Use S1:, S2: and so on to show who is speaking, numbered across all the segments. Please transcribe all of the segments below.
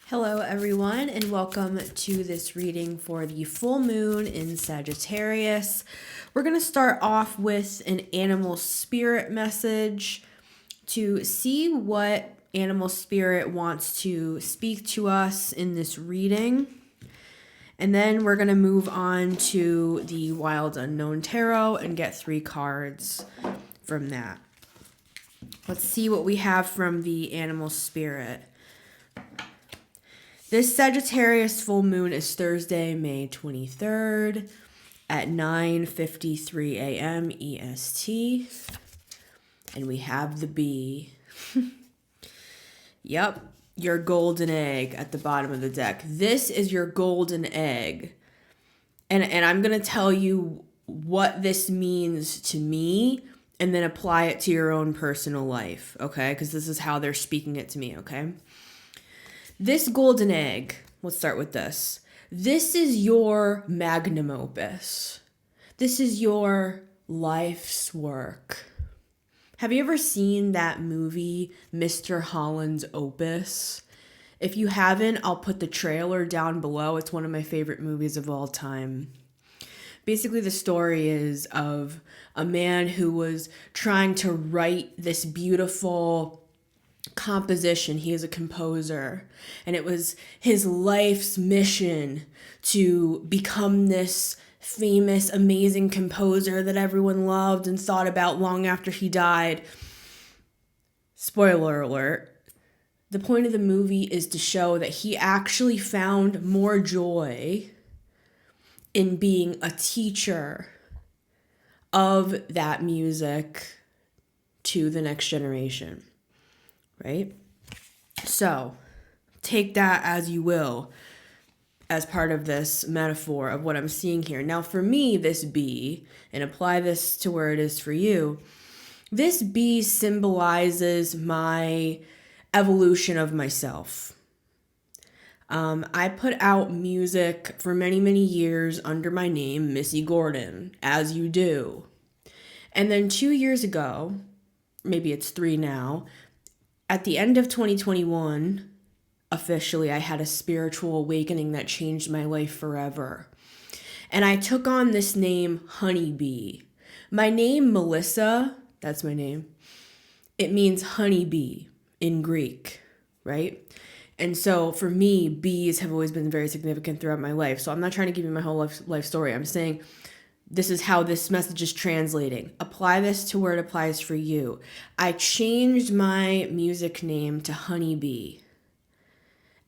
S1: Hello everyone, and welcome to this reading for the full moon in Sagittarius. We're going to start off with an animal spirit message to see what animal spirit wants to speak to us in this reading. And then we're going to move on to the Wild Unknown Tarot and get 3 cards from that. Let's see what we have from the animal spirit. This Sagittarius full moon is Thursday, May 23rd at 9:53 a.m. EST. And we have the bee. Yep, your golden egg at the bottom of the deck. This is your golden egg. And I'm going to tell you what this means to me and then apply it to your own personal life, okay? Because this is how they're speaking it to me, okay? This golden egg, let's start with this. This is your Magnum Opus. This is your life's work. Have you ever seen that movie, Mr. Holland's Opus? If you haven't, I'll put the trailer down below. It's one of my favorite movies of all time. Basically, the story is of a man who was trying to write this beautiful composition. He is a composer, and it was his life's mission to become this famous, amazing composer that everyone loved and thought about long after he died. Spoiler alert. The point of the movie is to show that he actually found more joy in being a teacher of that music to the next generation. Right? So, take that as you will as part of this metaphor of what I'm seeing here. Now, for me, this bee, and apply this to where it is for you, this bee symbolizes my evolution of myself. I put out music for many, many years under my name, Missy Gordon, as you do. And then 2 years ago, maybe it's 3 now, at the end of 2021, officially, I had a spiritual awakening that changed my life forever. And I took on this name, Honeybee. My name, Melissa, that's my name. It means honeybee in Greek, right? And so for me, bees have always been very significant throughout my life. So I'm not trying to give you my whole life story. I'm saying this is how this message is translating. Apply this to where it applies for you. I changed my music name to Honeybee.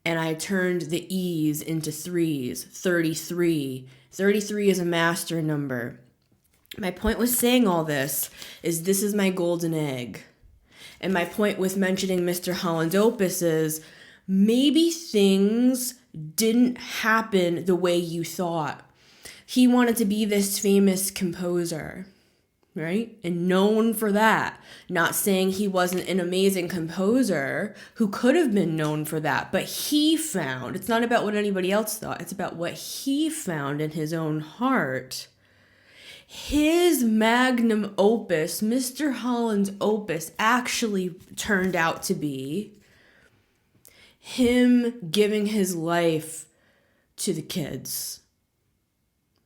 S1: And I turned the E's into 3's, 33. 33 is a master number. My point with saying all this is my golden egg. And my point with mentioning Mr. Holland's Opus is maybe things didn't happen the way you thought. He wanted to be this famous composer, right? And known for that. Not saying he wasn't an amazing composer who could have been known for that, but he found, it's not about what anybody else thought, it's about what he found in his own heart. His magnum opus, Mr. Holland's Opus, actually turned out to be him giving his life to the kids.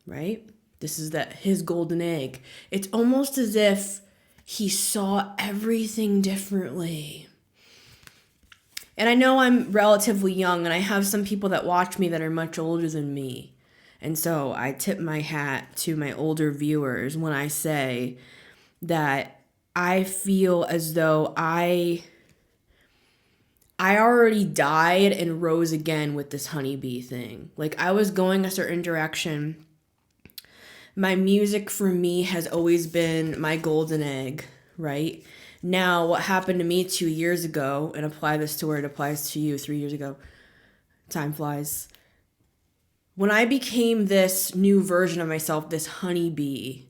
S1: Right? This is his golden egg. It's almost as if he saw everything differently. And I know I'm relatively young, and I have some people that watch me that are much older than me. And so I tip my hat to my older viewers when I say that I feel as though I already died and rose again with this honeybee thing. Like, I was going a certain direction. My music for me has always been my golden egg, right? Now, what happened to me 2 years ago, and apply this to where it applies to you 3 years ago, time flies. When I became this new version of myself, this honeybee,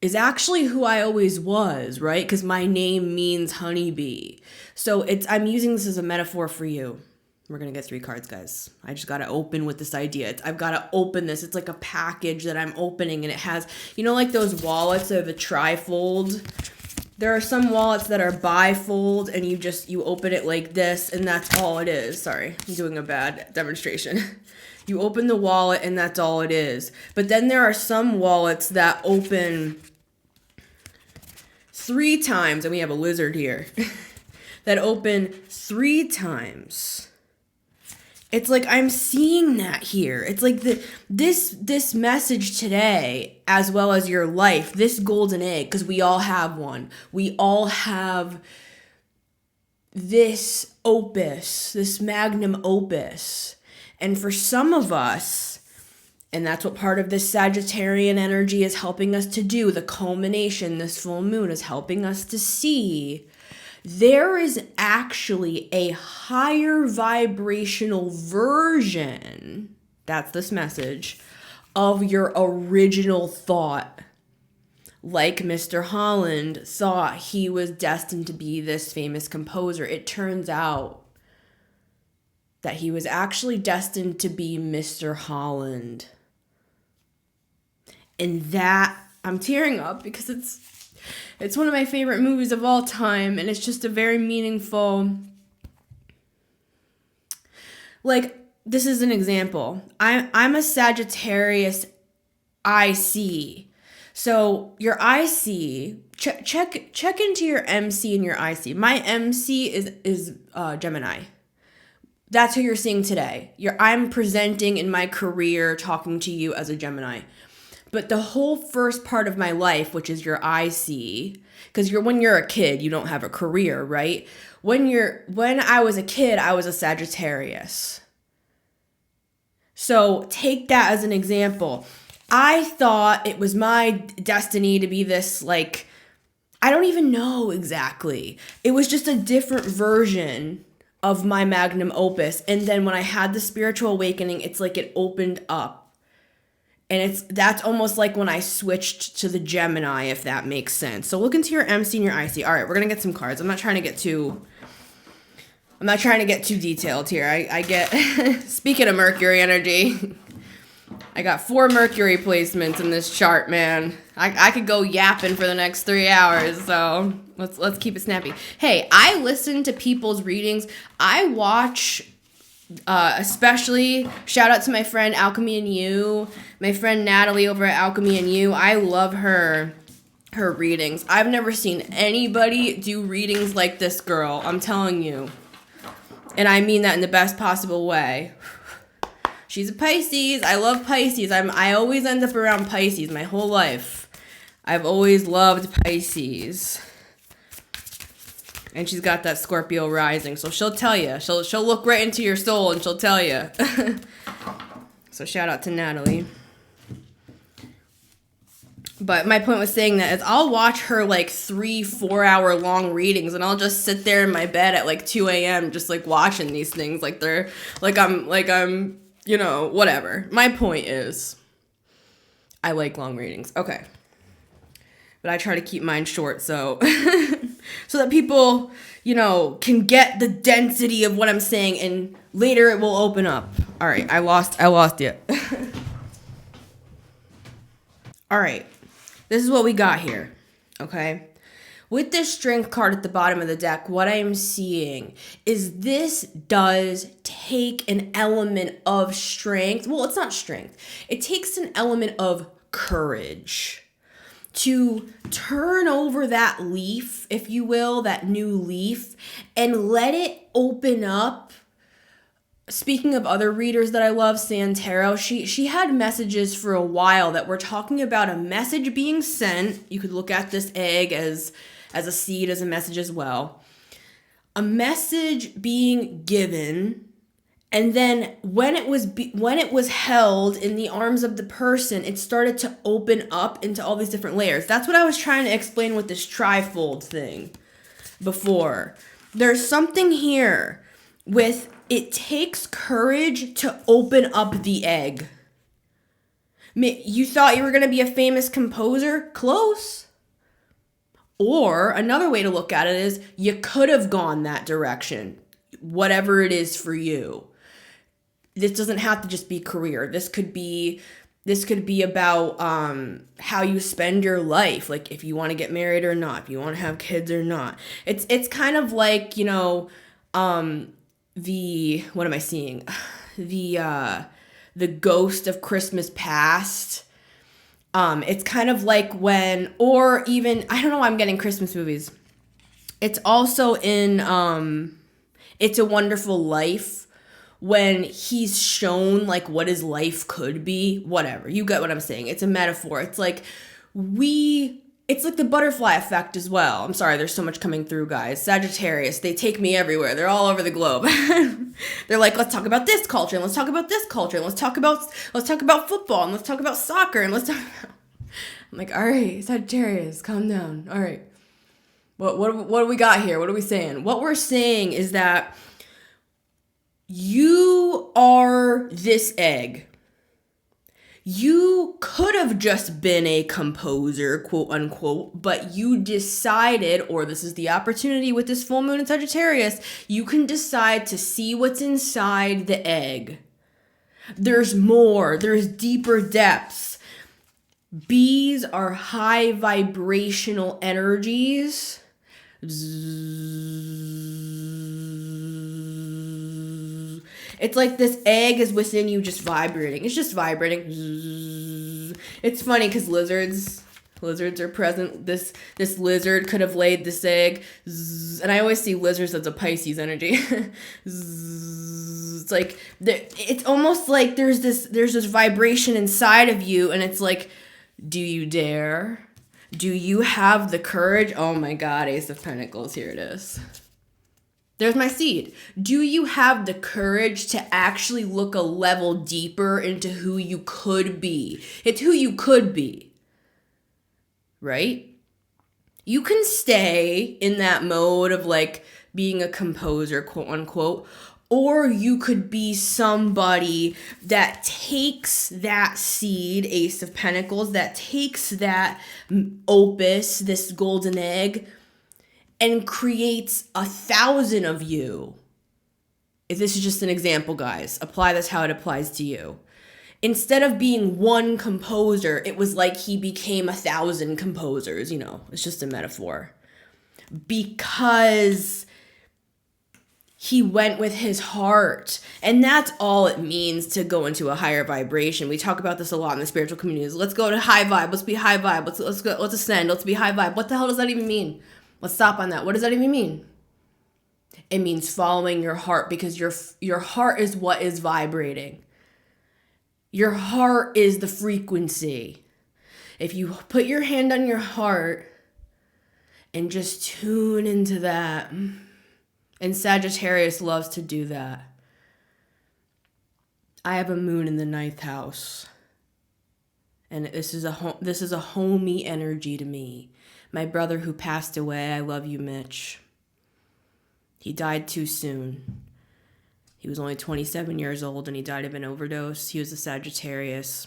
S1: is actually who I always was, right? Because my name means honeybee. So I'm using this as a metaphor for you. We're going to get 3 cards, guys. I just got to open with this idea. I've got to open this. It's like a package that I'm opening, and it has, like those wallets or the trifold. There are some wallets that are bifold and you open it like this and that's all it is. Sorry, I'm doing a bad demonstration. You open the wallet and that's all it is. But then there are some wallets that open 3 times, and we have a lizard here, that open 3 times. It's like I'm seeing that here. It's like this message today, as well as your life, this golden egg, because we all have one. We all have this opus, this magnum opus. And for some of us, and that's what part of this Sagittarian energy is helping us to do, the culmination, this full moon is helping us to see, there is actually a higher vibrational version, that's this message, of your original thought. Like Mr. Holland thought he was destined to be this famous composer. It turns out that he was actually destined to be Mr. Holland. And that, I'm tearing up because it's one of my favorite movies of all time, and it's just a very meaningful, like, this is an example. I'm a Sagittarius IC. So your IC, check into your MC and your IC. My MC is Gemini. That's who you're seeing today. I'm presenting in my career, talking to you as a Gemini. But the whole first part of my life, which is your IC, because when you're a kid, you don't have a career, right? When I was a kid, I was a Sagittarius. So take that as an example. I thought it was my destiny to be this, like, I don't even know exactly. It was just a different version of my magnum opus. And then when I had the spiritual awakening, it's like it opened up. And that's almost like when I switched to the Gemini, if that makes sense. So look into your MC and your IC. All right, we're going to get some cards. I'm not trying to get too detailed here. I get, speaking of Mercury energy, I got 4 Mercury placements in this chart, man. I could go yapping for the next 3 hours, so let's keep it snappy. Hey, I listen to people's readings. I watch, especially, shout out to my friend Alchemy and You, my friend Natalie over at Alchemy and You. I love her readings. I've never seen anybody do readings like this girl, I'm telling you. And I mean that in the best possible way. She's a Pisces. I love Pisces. I always end up around Pisces my whole life. I've always loved Pisces. And she's got that Scorpio rising. So she'll tell you. She'll look right into your soul and she'll tell you. So shout out to Natalie. But my point was saying that is I'll watch her like 3-4 hour long readings and I'll just sit there in my bed at like 2 a.m. just like watching these things like they're like I'm you know, whatever. My point is, I like long readings. Okay. But I try to keep mine short so so that people, you know, can get the density of what I'm saying and later it will open up. All right, I lost you. All right. This is what we got here. Okay? With this strength card at the bottom of the deck, what I am seeing is this does take an element of strength. Well, it's not strength. It takes an element of courage to turn over that leaf, if you will, that new leaf, and let it open up. Speaking of other readers that I love, Santero, she had messages for a while that were talking about a message being sent. You could look at this egg as a seed, as a message as well. A message being given, and then when it was held in the arms of the person, it started to open up into all these different layers. That's what I was trying to explain with this trifold thing before. There's something here with it takes courage to open up the egg. You thought you were going to be a famous composer? Close. Or another way to look at it is you could have gone that direction, whatever it is for you. This doesn't have to just be career. This could be This could be about how you spend your life, like if you want to get married or not, if you want to have kids or not. It's kind of like, what am I seeing? The Ghost of Christmas Past. It's kind of like when, or even, I don't know why I'm getting Christmas movies. It's also in It's a Wonderful Life, when he's shown like what his life could be. Whatever, you get what I'm saying. It's a metaphor. It's like the butterfly effect as well. I'm sorry, there's so much coming through, guys. Sagittarius, they take me everywhere. They're all over the globe. They're like, let's talk about this culture, and let's talk about this culture, and let's talk about football, and let's talk about soccer, and let's talk about... I'm like, all right, Sagittarius, calm down. All right. What do we got here? What are we saying? What we're saying is that you are this egg. You could have just been a composer, quote unquote, but you decided, or this is the opportunity with this full moon in Sagittarius, you can decide to see what's inside the egg. There's more, there's deeper depths. Bees are high vibrational energies. It's like this egg is within you just vibrating. It's just vibrating. It's funny because lizards are present. This lizard could have laid this egg. And I always see lizards as a Pisces energy. It's like, it's almost like there's this vibration inside of you, and it's like, do you dare? Do you have the courage? Oh my God, Ace of Pentacles, here it is. There's my seed. Do you have the courage to actually look a level deeper into who you could be? It's who you could be, right? You can stay in that mode of like being a composer, quote unquote, or you could be somebody that takes that seed, Ace of Pentacles, that takes that opus, this golden egg, and creates 1,000 of you. If this is just an example, guys, apply this how it applies to you. Instead of being one composer, it was like he became 1,000 composers, it's just a metaphor. Because he went with his heart. And that's all it means to go into a higher vibration. We talk about this a lot in the spiritual communities. Let's go to high vibe. Let's be high vibe. Let's ascend. Let's be high vibe. What the hell does that even mean? Let's stop on that. What does that even mean? It means following your heart, because your heart is what is vibrating. Your heart is the frequency. If you put your hand on your heart and just tune into that, and Sagittarius loves to do that. I have a moon in the 9th house, and this is a homey energy to me. My brother who passed away, I love you, Mitch. He died too soon. He was only 27 years old and he died of an overdose. He was a Sagittarius.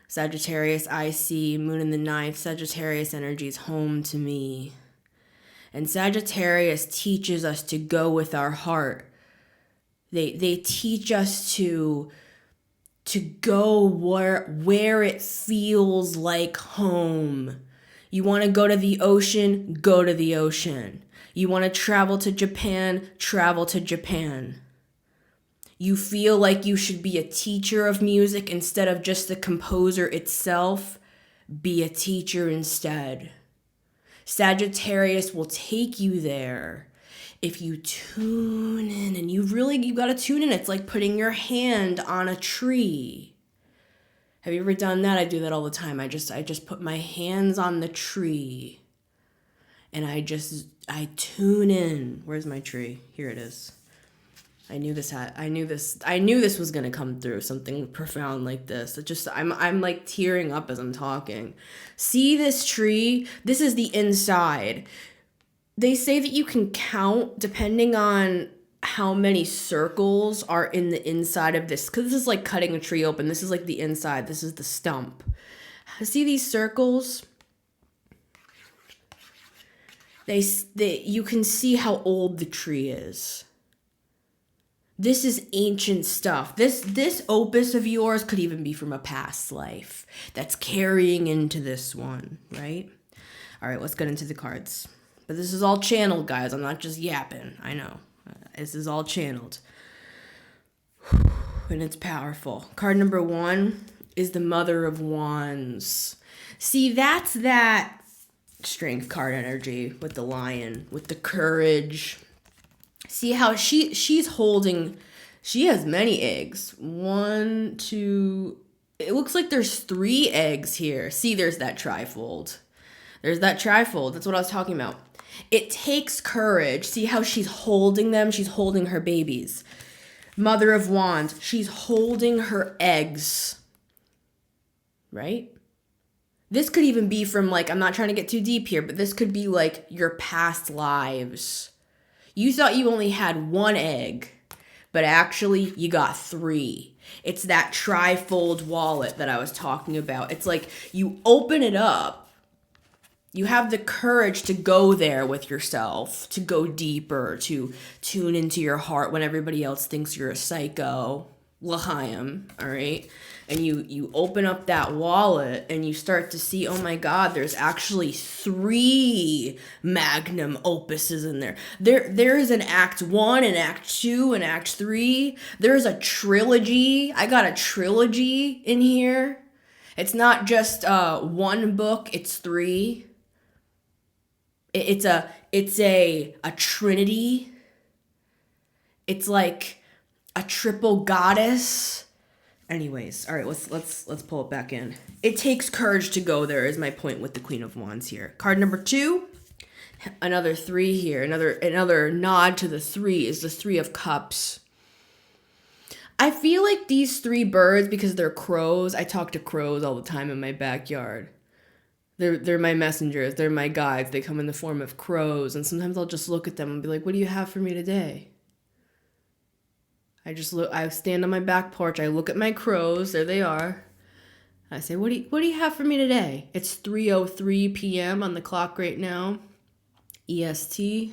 S1: Sagittarius, I see, moon in the 9th. Sagittarius energy is home to me. And Sagittarius teaches us to go with our heart. They teach us to go where it feels like home. You want to go to the ocean, go to the ocean. You want to travel to Japan, travel to Japan. You feel like you should be a teacher of music instead of just the composer itself, be a teacher instead. Sagittarius will take you there. If you tune in, and you got to tune in. It's like putting your hand on a tree. Have you ever done that? I do that all the time. I just put my hands on the tree and I tune in. Where's my tree? Here it is. I knew this was going to come through, something profound like this. I'm like tearing up as I'm talking. See this tree? This is the inside. They say that you can count depending on how many circles are in the inside of this, because this is like cutting a tree open. This is like the inside. This is the stump. See these circles? You can see how old the tree is. This is ancient stuff. This opus of yours could even be from a past life that's carrying into this one, right? All right, let's get into the cards. But this is all channeled, guys. I'm not just yapping. I know. This is all channeled. And it's powerful. Card number 1 is the Mother of Wands. See, that's that strength card energy with the lion, with the courage. See how she's holding, she has many eggs. 1, 2, it looks like there's 3 eggs here. See, there's that trifold. There's that trifold. That's what I was talking about. It takes courage. See how she's holding them? She's holding her babies. Mother of Wands, she's holding her eggs. Right? This could even be from, like, I'm not trying to get too deep here, but this could be like your past lives. You thought you only had 1 egg, but actually you got 3. It's that trifold wallet that I was talking about. It's like you open it up. You have the courage to go there with yourself, to go deeper, to tune into your heart when everybody else thinks you're a psycho. L'chaim, all right? And you open up that wallet and you start to see, oh my God, there's actually 3 Magnum Opuses in there. There is an Act 1, an Act 2, an Act 3. There's a trilogy. I got a trilogy in here. It's not just 1 book, it's 3. It's a trinity. It's like a triple goddess. Anyways, all right, let's pull it back in. It takes courage to go there is my point with the Queen of Wands here. Card number 2, another 3 here. Another nod to the 3 is the 3 of Cups. I feel like these 3 birds, because they're crows, I talk to crows all the time in my backyard. They're my messengers. They're my guides. They come in the form of crows. And sometimes I'll just look at them and be like, what do you have for me today? I stand on my back porch. I look at my crows. There they are. I say, what do you have for me today? It's 3:03 p.m. on the clock right now. EST.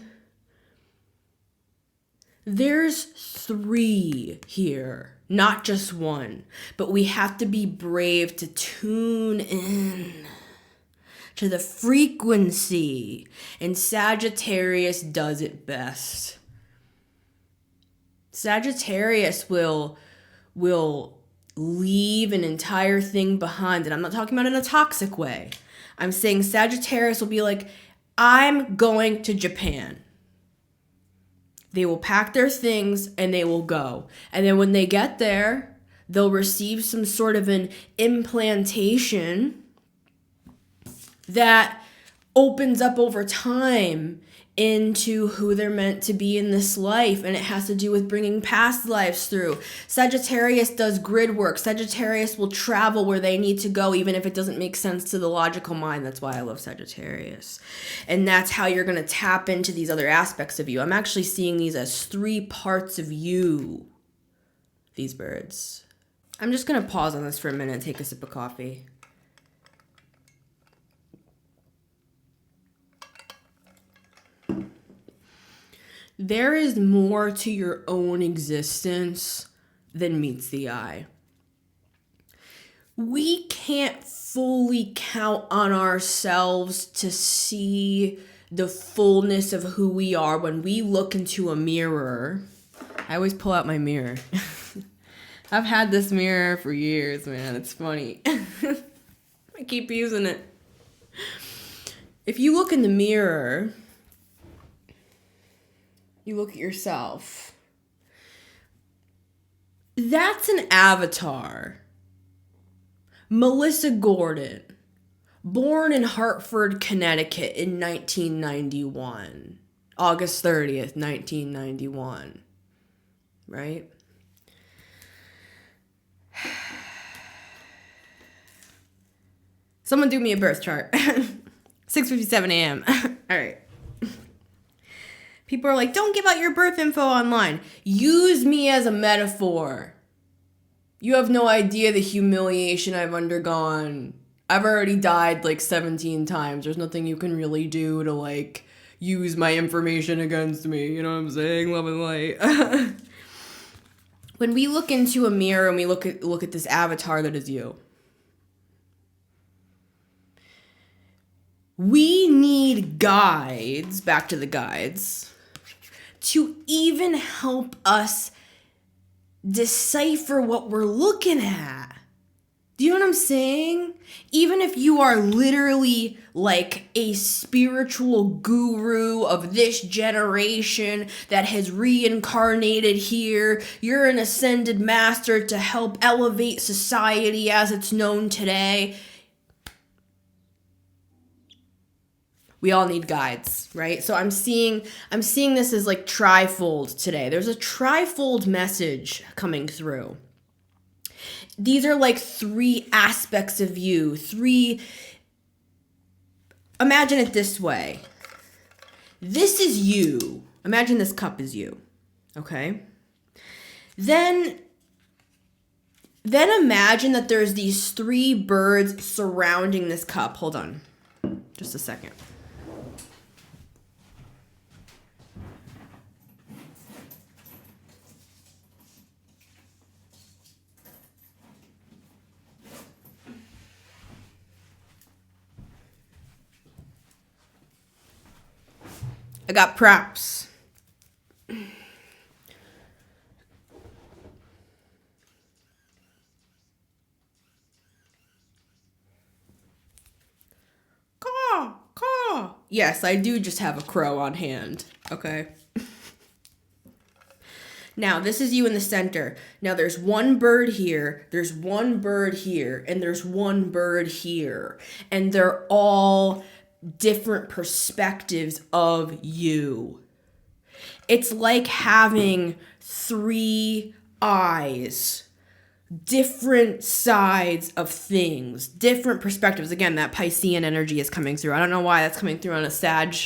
S1: There's 3 here. Not just 1. But we have to be brave to tune in to the frequency, and Sagittarius does it best. Sagittarius will leave an entire thing behind, and I'm not talking about in a toxic way. I'm saying Sagittarius will be like, I'm going to Japan. They will pack their things and they will go. And then when they get there, they'll receive some sort of an implantation that opens up over time into who they're meant to be in this life, and it has to do with bringing past lives through. Sagittarius does grid work. Sagittarius will travel where they need to go, even if it doesn't make sense to the logical mind. That's why I love Sagittarius. And that's how you're going to tap into these other aspects of you. I'm actually seeing these as 3 parts of you, these birds. I'm just going to pause on this for a minute and take a sip of coffee. There is more to your own existence than meets the eye. We can't fully count on ourselves to see the fullness of who we are when we look into a mirror. I always pull out my mirror. I've had this mirror for years, man. It's funny. I keep using it. If you look in the mirror, you look at yourself. That's an avatar. Melissa Gordon, born in Hartford, Connecticut in 1991. August 30th, 1991. Right? Someone do me a birth chart. 6:57 a.m. All right. People are like, don't give out your birth info online. Use me as a metaphor. You have no idea the humiliation I've undergone. I've already died like 17 times. There's nothing you can really do to like use my information against me. You know what I'm saying? Love and light. when we look into a mirror and we look at this avatar that is you, we need guides, back to the guides, to even help us decipher what we're looking at. Do you know what I'm saying? Even if you are literally like a spiritual guru of this generation that has reincarnated here, you're an ascended master to help elevate society as it's known today. We all need guides, right? So I'm seeing this as like trifold today. There's a trifold message coming through. These are like three aspects of you. Imagine it this way. This is you. Imagine this cup is you. Okay? Then imagine that there's these three birds surrounding this cup. Hold on. Just a second. I got props. Caw. Yes, I do just have a crow on hand. Okay. Now, this is you in the center. Now, there's one bird here, there's one bird here, and there's one bird here. And they're all different perspectives of you. It's like having three eyes, different sides of things, different perspectives. Again, that Piscean energy is coming through. I don't know why that's coming through on a Sag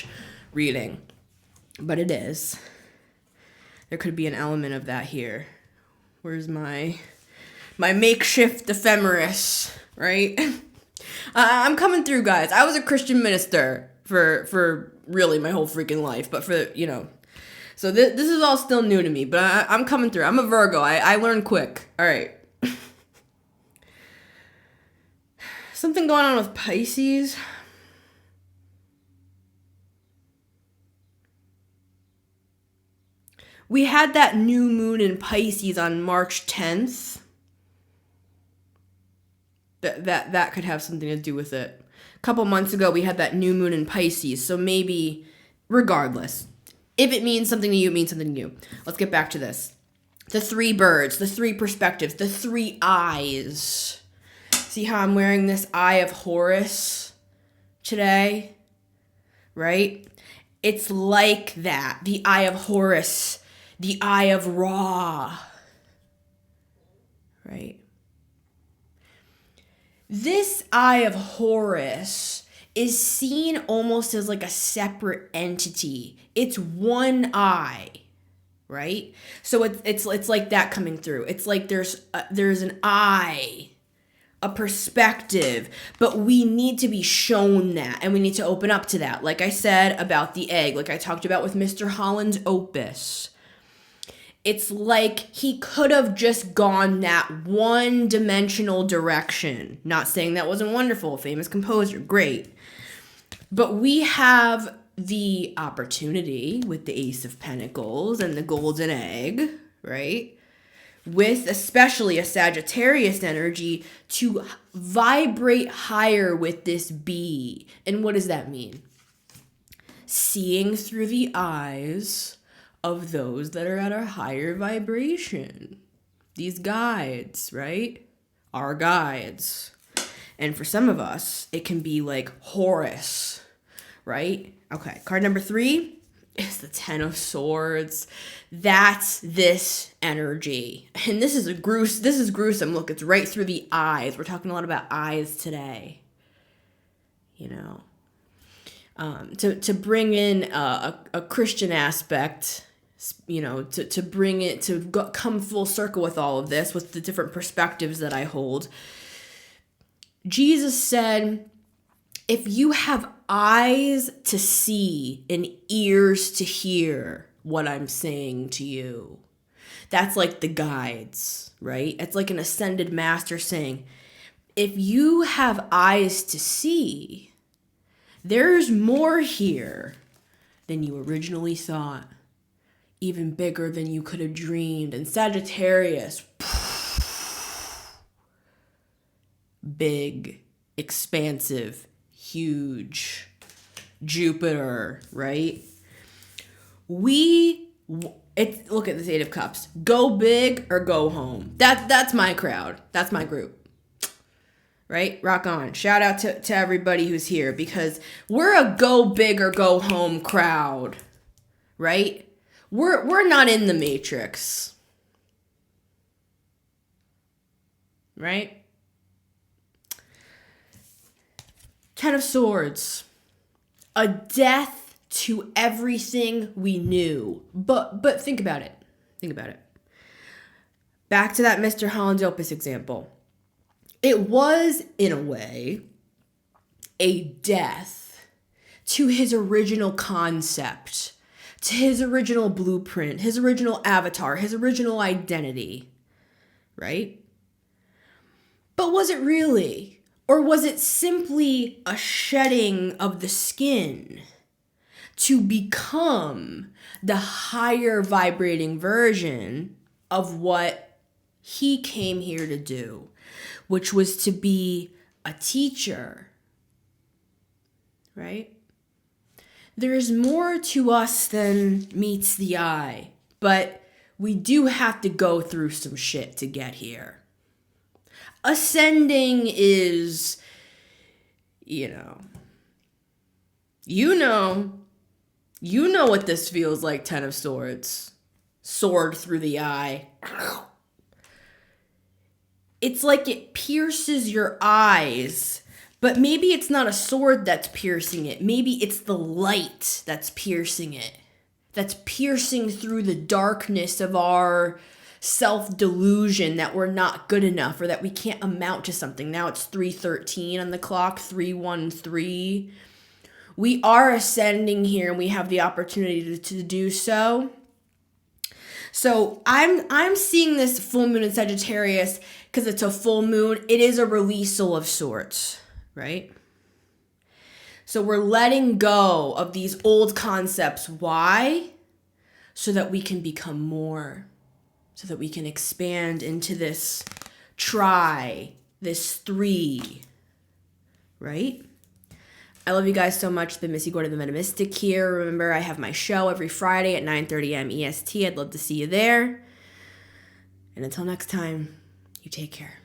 S1: reading, but it is. There could be an element of that here. Where's my makeshift ephemeris, right? I'm coming through, guys. I was a Christian minister for really my whole freaking life, but so this is all still new to me, but I'm coming through. I'm a Virgo. I learn quick. All right. Something going on with Pisces. We had that new moon in Pisces on March 10th. That could have something to do with it. A couple months ago, we had that new moon in Pisces. So maybe, regardless, if it means something to you, it means something to you. Let's get back to this. The three birds, the three perspectives, the three eyes. See how I'm wearing this Eye of Horus today? Right? It's like that. The Eye of Horus, the Eye of Ra. Right? This Eye of Horus is seen almost as like a separate entity. It's one eye, right? So it's like that coming through. It's like there's an eye, a perspective, but we need to be shown that, and we need to open up to that. Like I said about the egg, like I talked about with Mr. Holland's Opus. It's like he could have just gone that one-dimensional direction. Not saying that wasn't wonderful, famous composer, great. But we have the opportunity with the Ace of Pentacles and the Golden Egg, right? With especially a Sagittarius energy to vibrate higher with this bee. And what does that mean? Seeing through the eyes of those that are at a higher vibration. These guides, right? Our guides. And for some of us, it can be like Horus, right? Okay, card number 3 is the Ten of Swords. That's this energy. And this is gruesome. Look, it's right through the eyes. We're talking a lot about eyes today. You know, to bring in a Christian aspect, you know, to bring it, come full circle with all of this, with the different perspectives that I hold. Jesus said, if you have eyes to see and ears to hear what I'm saying to you, That's like the guides, right? It's like an ascended master saying, if you have eyes to see, there's more here than you originally thought. Even bigger than you could have dreamed. And Sagittarius, big, expansive, huge. Jupiter, right? Look at this Eight of Cups. Go big or go home. That's my crowd. That's my group. Right? Rock on. Shout out to everybody who's here, because we're a go big or go home crowd. Right? We're not in the Matrix. Right? Ten of Swords. A death to everything we knew. But think about it. Think about it. Back to that Mr. Holland's Opus example. It was, in a way, a death to his original concept, to his original blueprint, his original avatar, his original identity, right? But was it really? Or was it simply a shedding of the skin to become the higher vibrating version of what he came here to do, which was to be a teacher, right? There is more to us than meets the eye, but we do have to go through some shit to get here. Ascending is, you know what this feels like, Ten of Swords. Sword through the eye. It's like it pierces your eyes, but maybe it's not a sword that's piercing it. Maybe it's the light that's piercing it. That's piercing through the darkness of our self-delusion that we're not good enough or that we can't amount to something. Now it's 3:13 on the clock, 3:13. We are ascending here and we have the opportunity to do so. So I'm seeing this full moon in Sagittarius because it's a full moon. It is a releasal of sorts, right? So we're letting go of these old concepts. Why? So that we can become more. So that we can expand into this this 3, right? I love you guys so much. The Missy Gordon, the Metamystic here. Remember, I have my show every Friday at 9:30 a.m. EST. I'd love to see you there. And until next time, you take care.